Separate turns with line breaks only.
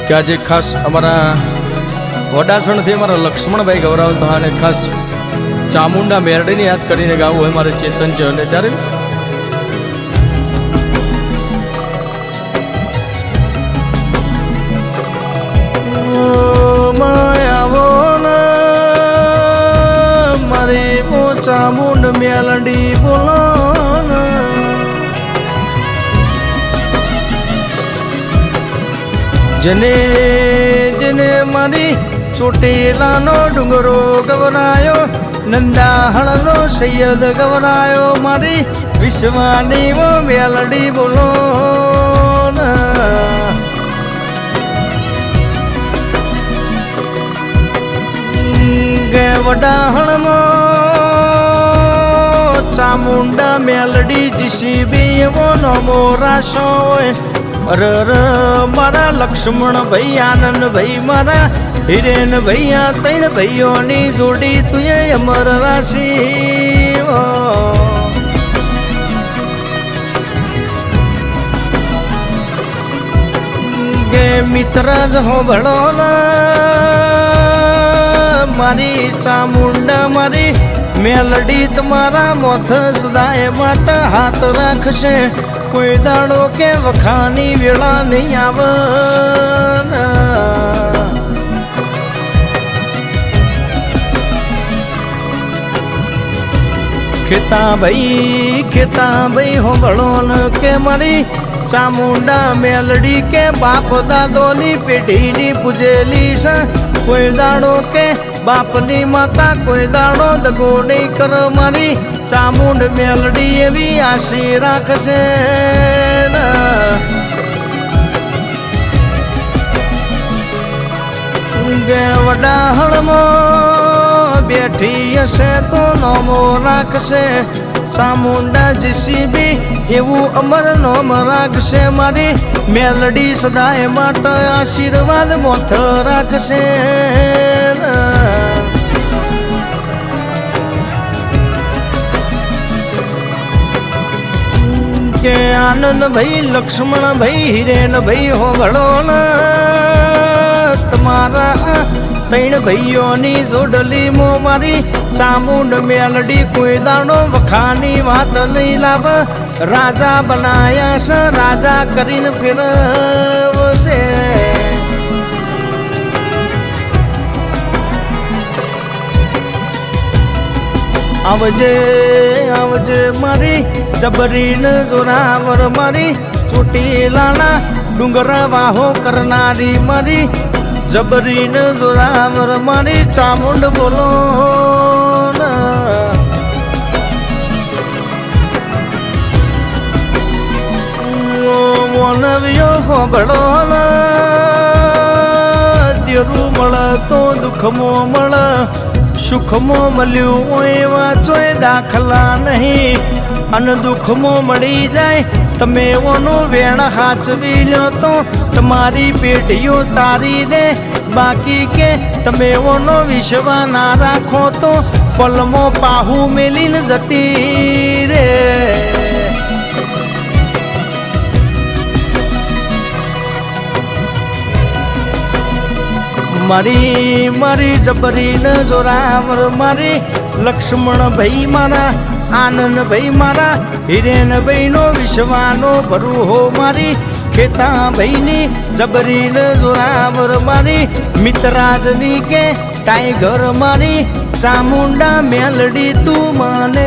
કે આજે ખાસ અમારા વડાસણથી અમારા લક્ષ્મણભાઈ ગૌરાવતા અને ખાસ ચામુંડા મેરડીને યાદ કરીને ગાવું હોય મારે ચેતન છે. અને ત્યારે ચામુંડ મેલડી બોલો જેને જેને મારી ચોટીલાનો ડુંગરો ગવરાયો, નંદાહળનો સૈયદ ગવરાયો, મારી વિશ્વાની મેલડી બોલો ગે વડાહણમાં ચામુંડા મેલડી જીસીબી એવો નમો રાશો હોય. અરર મારા લક્ષ્મણ ભાઈ, આનંદ ભાઈ, મારા હિરેન ભાઈ, આ ત્રણ ભાઈઓની જોડી તું અમર રાશિ. ગે મિત્ર જ હો ભળો મારી ચામુંડા મારી મેલડી તમારા મોથ સદાય માટે હાથ રાખશે. કોઈ દાડો કે વખાની વેળા નહીં આવે. ખેતા ભાઈ હો ભળો કે મારી ચામુંડા મેલડી કે બાપ દાદોની પેઢીની પૂજેલી છે. કોઈ દાડો કે બાપની માતા કોઈ દાડો દગો નહીં કર. મારી ચામુંડ મેલડી એવી આશી રાખશે. ગે વડાહણમાં બેઠી હશે તો નોમો રાખશે. ચામુંડા જીસીબી એવું અમર નોમ રાખશે. મારી મેલડી સદાય માટે આશીર્વાદ મોથ રાખશે. કે આનંદ ભાઈ, લક્ષ્મણ ભાઈ, હિરેન ભાઈ હો ભળો તમારા ત્રણ ભાઈઓની જોડલી મો મારી ચામુંડ મેલડી કોઈ દાડો વખાની વાત નહીં લાવ. રાજા બનાયા છે, રાજા કરીને ફેરવશે. આવજે આવજે મારી જબરીન જોરાવર, મારી ચોટીલાના ડુંગર વાહો કરનારી, મારી જબરીન જોરાવર, મારી ચામુંડ બોલો મોનવ્યો હોબળો. દેરું મળે તો દુઃખમો મળે, સુખમો મળ્યું હોય વાંચોય દાખલા નહીં. અને દુઃખમો મળી જાય તમે ઓનું વેણ હાચવી લો તો તમારી પેઢીઓ તારી દે. બાકી કે તમે ઓનો વિશ્વાસ ના રાખો તો પલમો પાહુ મેલીને જતી રે. મારી જબરીન જોરાવર, મારી લક્ષ્મણ ભાઈ મારા, આનંદ ભાઈ મારા, હિરેન ભાઈનો વિશ્વાનો ભરું હો. મારી ખેતા ભાઈની જબરીન જોરાવર, મારી મિત્રાજની કે ટાઈગર, મારી ચામુંડા મેલડી તું મને